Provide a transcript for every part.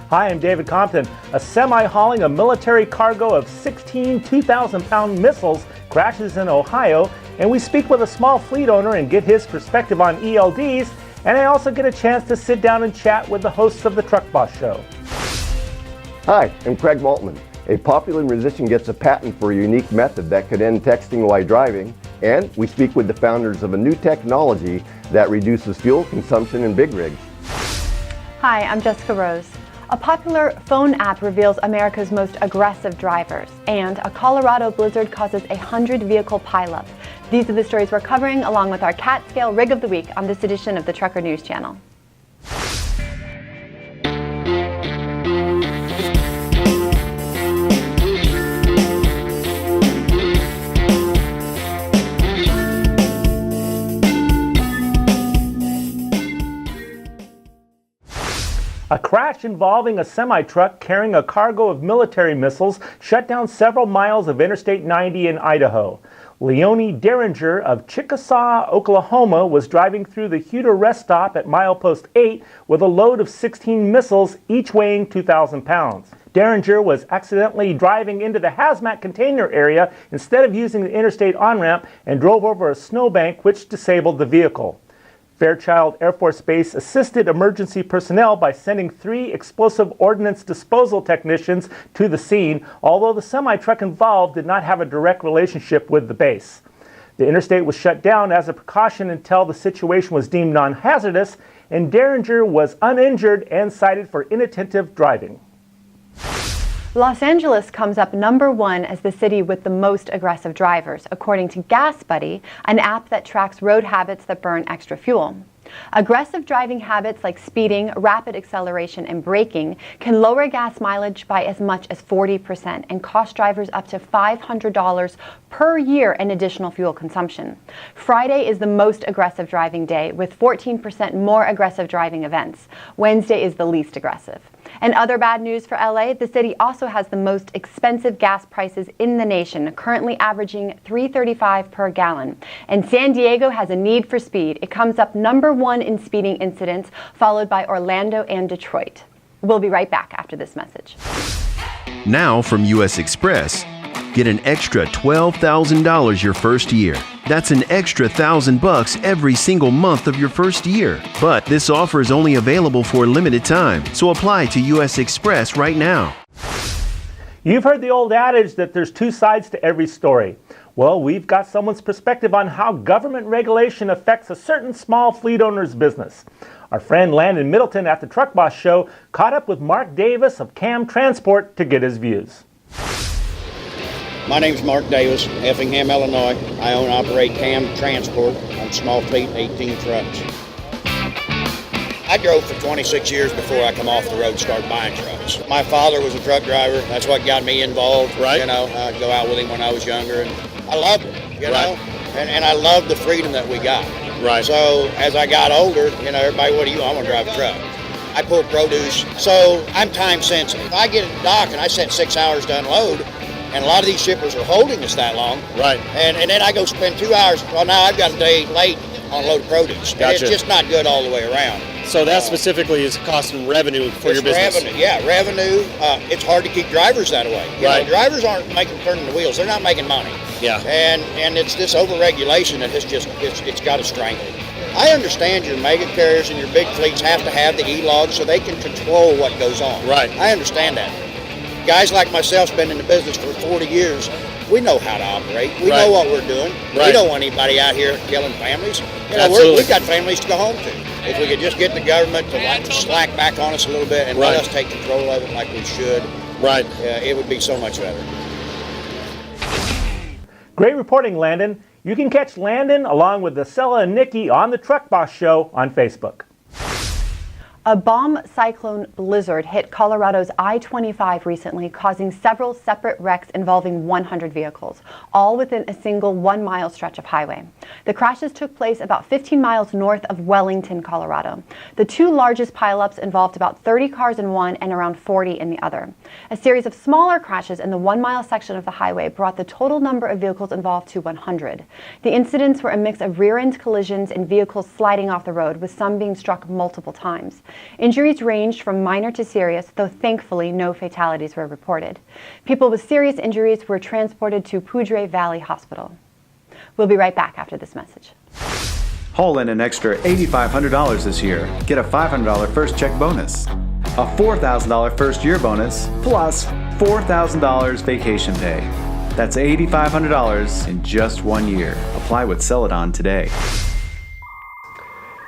Hi, I'm David Compton. A semi hauling a military cargo of 16 2,000-pound missiles crashes in Ohio, and we speak with a small fleet owner and get his perspective on ELDs, and I also get a chance to sit down and chat with the hosts of the Truck Boss Show. Hi, I'm Craig Maltman. A popular musician gets a patent for a unique method that could end texting while driving, and we speak with the founders of a new technology that reduces fuel consumption in big rigs. Hi, I'm Jessica Rose. A popular phone app reveals America's most aggressive drivers, and a Colorado blizzard causes 100 vehicle pileups. These are the stories we're covering along with our Cat Scale Rig of the Week on this edition of the Trucker News Channel. A crash involving a semi-truck carrying a cargo of military missiles shut down several miles of Interstate 90 in Idaho. Leonie Derringer of Chickasaw, Oklahoma, was driving through the Huda rest stop at milepost 8 with a load of 16 missiles, each weighing 2,000 pounds. Derringer was accidentally driving into the hazmat container area instead of using the interstate on-ramp and drove over a snowbank, which disabled the vehicle. Fairchild Air Force Base assisted emergency personnel by sending 3 explosive ordnance disposal technicians to the scene, although the semi-truck involved did not have a direct relationship with the base. The interstate was shut down as a precaution until the situation was deemed non-hazardous, and Derringer was uninjured and cited for inattentive driving. Los Angeles comes up number 1 as the city with the most aggressive drivers, according to Gas Buddy, an app that tracks road habits that burn extra fuel. Aggressive driving habits like speeding, rapid acceleration, and braking can lower gas mileage by as much as 40% and cost drivers up to $500 per year in additional fuel consumption. Friday is the most aggressive driving day, with 14% more aggressive driving events. Wednesday is the least aggressive. And other bad news for LA, the city also has the most expensive gas prices in the nation, currently averaging $3.35 per gallon. And San Diego has a need for speed. It comes up number 1 in speeding incidents, followed by Orlando and Detroit. We'll be right back after this message. Now from US Express, get an extra $12,000 your first year. That's an extra $1,000 every single month of your first year. But this offer is only available for a limited time, so apply to US Express right now. You've heard the old adage that there's 2 sides to every story. Well, we've got someone's perspective on how government regulation affects a certain small fleet owner's business. Our friend Landon Middleton at the Truck Boss Show caught up with Mark Davis of CAM Transport to get his views. My name's Mark Davis, Effingham, Illinois. I own and operate CAM Transport on small fleet, 18 trucks. I drove for 26 years before I come off the road and started buying trucks. My father was a truck driver. That's what got me involved. Right. You know, I'd go out with him when I was younger, and I loved it, you know, and I loved the freedom that we got. Right. So as I got older, you know, everybody, what do you want? I want to drive a truck. I pull produce, so I'm time sensitive. If I get at the dock and I set 6 hours to unload, and a lot of these shippers are holding us that long. Right. And then I go spend 2 hours. Well, now I've got a day late on a load of produce. Gotcha. And it's just not good all the way around. So that specifically is costing revenue for your business. Revenue, yeah, revenue. It's hard to keep drivers that way. You know, drivers aren't turning the wheels. They're not making money. Yeah. And it's this overregulation that has just it's got to strangle. I understand your mega carriers and your big fleets have to have the e-logs so they can control what goes on. Right. I understand that. Guys like myself been in the business for 40 years. We know how to operate. We know what we're doing. We don't want anybody out here killing families. You know, we've got families to go home to. If we could just get the government to slack back on us a little bit and let us take control of it like we should, it would be so much better. Great reporting, Landon. You can catch Landon along with Acela and Nikki on the Truck Boss Show on Facebook. A bomb cyclone blizzard hit Colorado's I-25 recently, causing several separate wrecks involving 100 vehicles, all within a single 1-mile stretch of highway. The crashes took place about 15 miles north of Wellington, Colorado. The 2 largest pileups involved about 30 cars in one and around 40 in the other. A series of smaller crashes in the 1-mile section of the highway brought the total number of vehicles involved to 100. The incidents were a mix of rear-end collisions and vehicles sliding off the road, with some being struck multiple times. Injuries ranged from minor to serious, though thankfully no fatalities were reported. People with serious injuries were transported to Poudre Valley Hospital. We'll be right back after this message. Haul in an extra $8,500 this year. Get a $500 first check bonus, a $4,000 first year bonus, plus $4,000 vacation pay. That's $8,500 in just 1 year. Apply with Celadon today.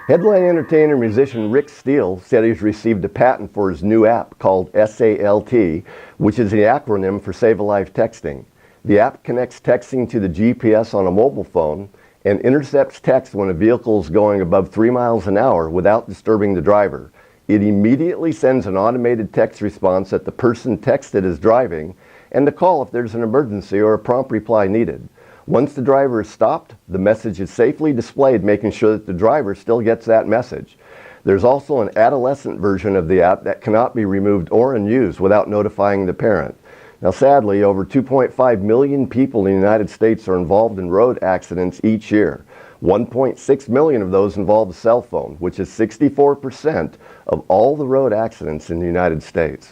Headline entertainer and musician Rick Steele said he's received a patent for his new app called SALT, which is the acronym for Save a Life Texting. The app connects texting to the GPS on a mobile phone and intercepts text when a vehicle is going above 3 miles an hour without disturbing the driver. It immediately sends an automated text response that the person texted is driving and to call if there's an emergency or a prompt reply needed. Once the driver is stopped, the message is safely displayed, making sure that the driver still gets that message. There's also an adolescent version of the app that cannot be removed or unused without notifying the parent. Now sadly, over 2.5 million people in the United States are involved in road accidents each year. 1.6 million of those involve a cell phone, which is 64% of all the road accidents in the United States.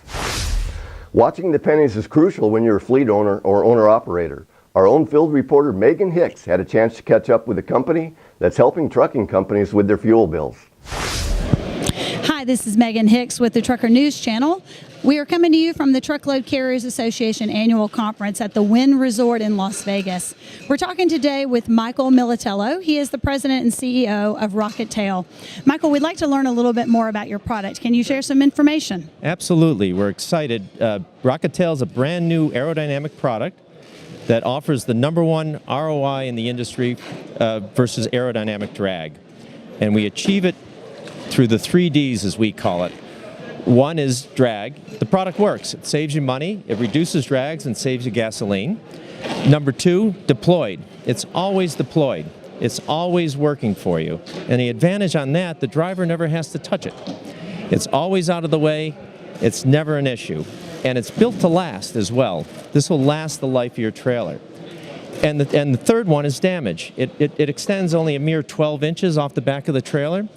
Watching the pennies is crucial when you're a fleet owner or owner-operator. Our own field reporter Megan Hicks had a chance to catch up with a company that's helping trucking companies with their fuel bills. Hi, this is Megan Hicks with the Trucker News Channel. We are coming to you from the Truckload Carriers Association annual conference at the Wynn Resort in Las Vegas. We're talking today with Michael Militello. He is the president and CEO of Rocket Tail. Michael, we'd like to learn a little bit more about your product. Can you share some information? Absolutely. We're excited. Rocket Tail is a brand new aerodynamic product that offers the #1 ROI in the industry versus aerodynamic drag. And we achieve it through the 3 Ds, as we call it. One is drag. The product works. It saves you money, it reduces drags, and saves you gasoline. Number 2, deployed. It's always deployed. It's always working for you. And the advantage on that, the driver never has to touch it. It's always out of the way. It's never an issue. And it's built to last as well. This will last the life of your trailer. And the third one is damage. It extends only a mere 12 inches off the back of the trailer.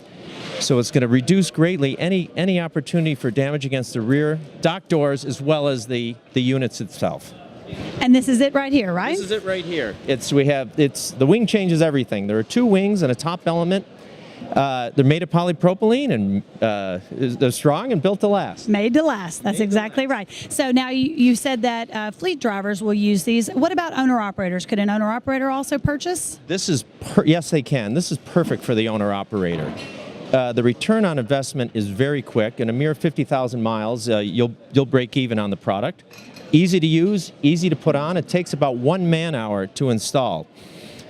So it's going to reduce greatly any opportunity for damage against the rear dock doors as well as the units itself. And this is it right here, right? This is it right here. The wing changes everything. There are 2 wings and a top element. They're made of polypropylene and they're strong and built to last. Made to last. That's exactly right. So now you said that fleet drivers will use these. What about owner-operators? Could an owner-operator also purchase? Yes, they can. This is perfect for the owner-operator. The return on investment is very quick. In a mere 50,000 miles, you'll break even on the product. Easy to use, easy to put on. It takes about 1 man-hour to install.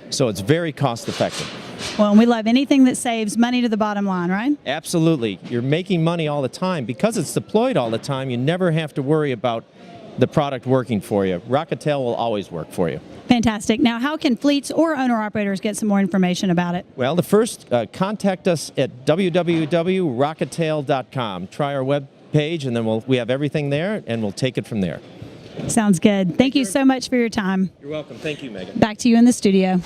So it's very cost-effective. Well, and we love anything that saves money to the bottom line, right? Absolutely. You're making money all the time. Because it's deployed all the time, you never have to worry about the product working for you. Rocket Tail will always work for you. Fantastic. Now, how can fleets or owner-operators get some more information about it? Well, the first, contact us at www.rockettail.com. Try our web page, and then we have everything there, and we'll take it from there. Sounds good. Thank you so much for your time. You're welcome. Thank you, Megan. Back to you in the studio.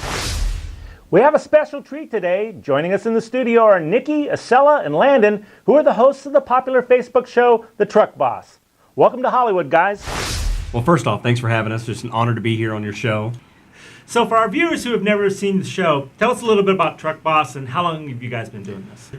We have a special treat today. Joining us in the studio are Nikki, Acela, and Landon, who are the hosts of the popular Facebook show, The Truck Boss. Welcome to Hollywood, guys. Well, first off, thanks for having us. Just an honor to be here on your show. So for our viewers who have never seen the show, tell us a little bit about Truck Boss and how long have you guys been doing this?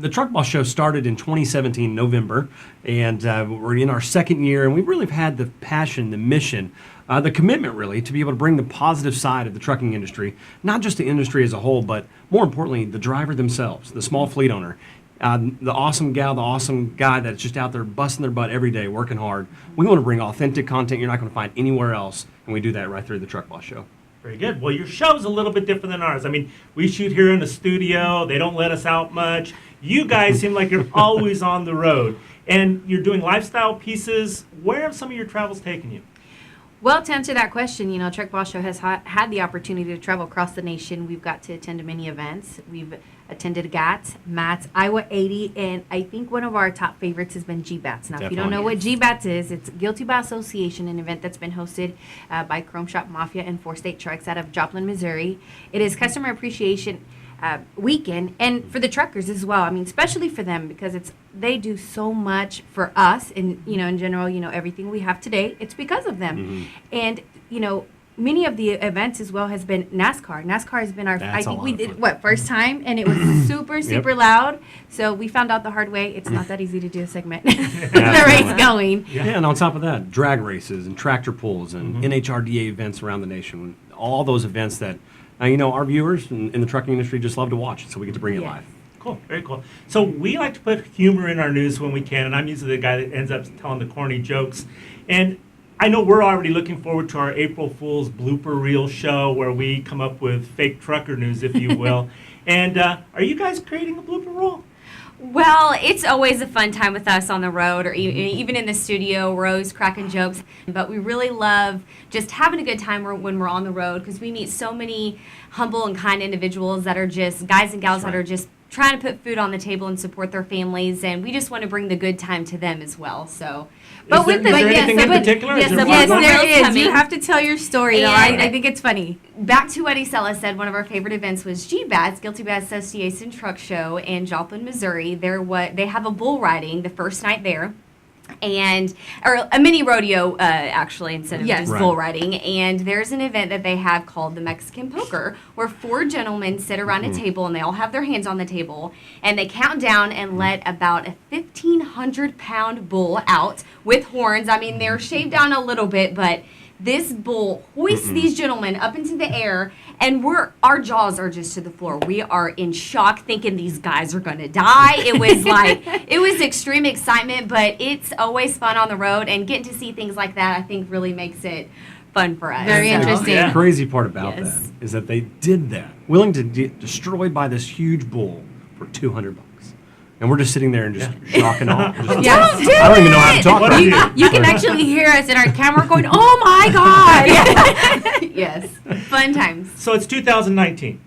The Truck Boss show started in 2017, November, and we're in our 2nd year, and we really have had the passion, the mission, the commitment really to be able to bring the positive side of the trucking industry, not just the industry as a whole, but more importantly, the driver themselves, the small fleet owner. The awesome gal, the awesome guy that's just out there busting their butt every day, working hard. We want to bring authentic content you're not going to find anywhere else, and we do that right through the Truck Boss show. Very good. Well, your show's a little bit different than ours. I mean, we shoot here in the studio. They don't let us out much. You guys seem like you're always on the road, and you're doing lifestyle pieces. Where have some of your travels taken you? Well, to answer that question, Truck Boss Show has had the opportunity to travel across the nation. We've got to attend many events. We've attended GATS, MATS, Iowa 80, and I think one of our top favorites has been GBATS. Now, if you don't know what GBATS is, it's Guilty by Association, an event that's been hosted by Chrome Shop Mafia and 4 State Trucks out of Joplin, Missouri. It is customer appreciation weekend, and for the truckers as well. I mean, especially for them, because they do so much for us, and in general, everything we have today, it's because of them. And many of the events as well has been NASCAR. NASCAR has been I think we did first time, and it was super loud. So we found out the hard way. It's not that easy to do a segment. The race going. Yeah, and on top of that, drag races and tractor pulls and NHRDA events around the nation. All those events that our viewers in the trucking industry just love to watch, so we get to bring it live. Cool, very cool. So we like to put humor in our news when we can, and I'm usually the guy that ends up telling the corny jokes. And I know we're already looking forward to our April Fool's blooper reel show where we come up with fake trucker news, if you will. And are you guys creating a blooper reel? Well, it's always a fun time with us on the road, or even in the studio. We're always cracking jokes, but we really love just having a good time when we're on the road, because we meet so many humble and kind individuals that are just guys and gals that are just trying to put food on the table and support their families, and we just want to bring the good time to them as well. So, Is there anything in particular? Yes, there is. You have to tell your story, though. I think it's funny. Back to what Isela said, one of our favorite events was GBAS, Guilty Bad Association Truck Show in Joplin, Missouri. They have a bull riding the first night there. Or a mini rodeo, actually, instead of just bull riding. And there's an event that they have called the Mexican Poker, where 4 gentlemen sit around a table, and they all have their hands on the table, and they count down and let about a 1,500-pound bull out with horns. I mean, they're shaved down a little bit, but this bull hoists these gentlemen up into the air, and our jaws are just to the floor. We are in shock, thinking these guys are going to die. It was extreme excitement, but it's always fun on the road, and getting to see things like that, I think, really makes it fun for us. Very interesting. The crazy part about that is that they did that, willing to get destroyed by this huge bull for $200. And we're just sitting there and just shock and awe. I don't even know how to talk about it. You can actually hear us in our camera going, "Oh my God!" Yes, fun times. So it's 2019.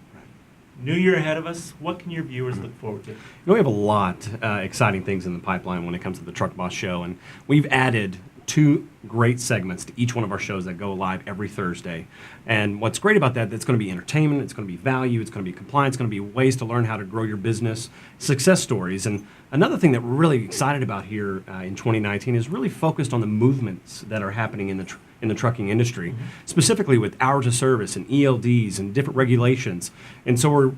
New year ahead of us. What can your viewers look forward to? We have a lot exciting things in the pipeline when it comes to the Truck Boss Show, and we've added 2 great segments to each one of our shows that go live every Thursday. And what's great about that, it's going to be entertainment, it's going to be value, it's going to be compliance, it's going to be ways to learn how to grow your business, success stories. And another thing that we're really excited about here in 2019 is really focused on the movements that are happening in the trucking industry, specifically with hours of service and ELDs and different regulations. And so we're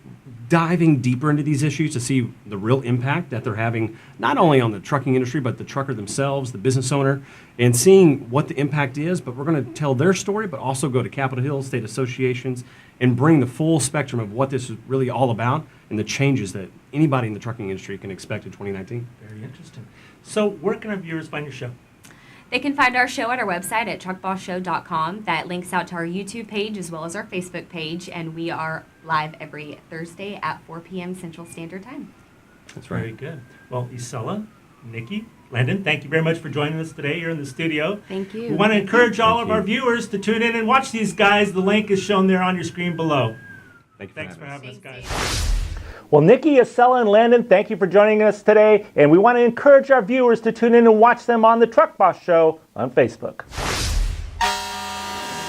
diving deeper into these issues to see the real impact that they're having, not only on the trucking industry, but the trucker themselves, the business owner, and seeing what the impact is. But we're going to tell their story, but also go to Capitol Hill, state associations, and bring the full spectrum of what this is really all about and the changes that anybody in the trucking industry can expect in 2019. Very interesting. So where can our viewers find your show? They can find our show at our website at truckbossshow.com. That links out to our YouTube page as well as our Facebook page, and we are live every Thursday at 4 p.m. Central Standard Time. That's right. Very good. Well, Isela, Nikki, Landon, thank you very much for joining us today here in the studio. Thank you. We want to encourage all of our viewers to tune in and watch these guys. The link is shown there on your screen below. Thanks for having us, guys. Well, Nikki, Isela, and Landon, thank you for joining us today, and we want to encourage our viewers to tune in and watch them on the Truck Boss Show on Facebook.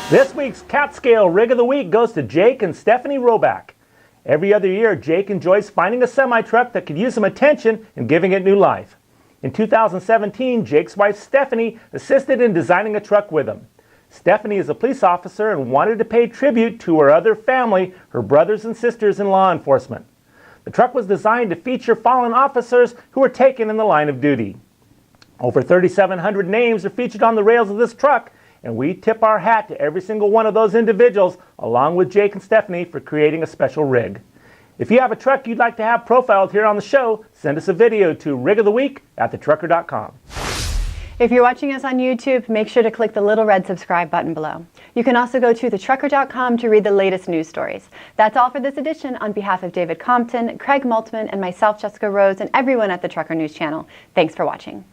This week's Catscale Rig of the Week goes to Jake and Stephanie Roback. Every other year, Jake enjoys finding a semi-truck that could use some attention and giving it new life. In 2017, Jake's wife Stephanie assisted in designing a truck with him. Stephanie is a police officer and wanted to pay tribute to her other family, her brothers and sisters in law enforcement. The truck was designed to feature fallen officers who were taken in the line of duty. Over 3,700 names are featured on the rails of this truck, and we tip our hat to every single one of those individuals, along with Jake and Stephanie, for creating a special rig. If you have a truck you'd like to have profiled here on the show, send us a video to rigoftheweek@thetrucker.com. If you're watching us on YouTube, make sure to click the little red subscribe button below. You can also go to thetrucker.com to read the latest news stories. That's all for this edition. On behalf of David Compton, Craig Maltman, and myself, Jessica Rose, and everyone at the Trucker News Channel, thanks for watching.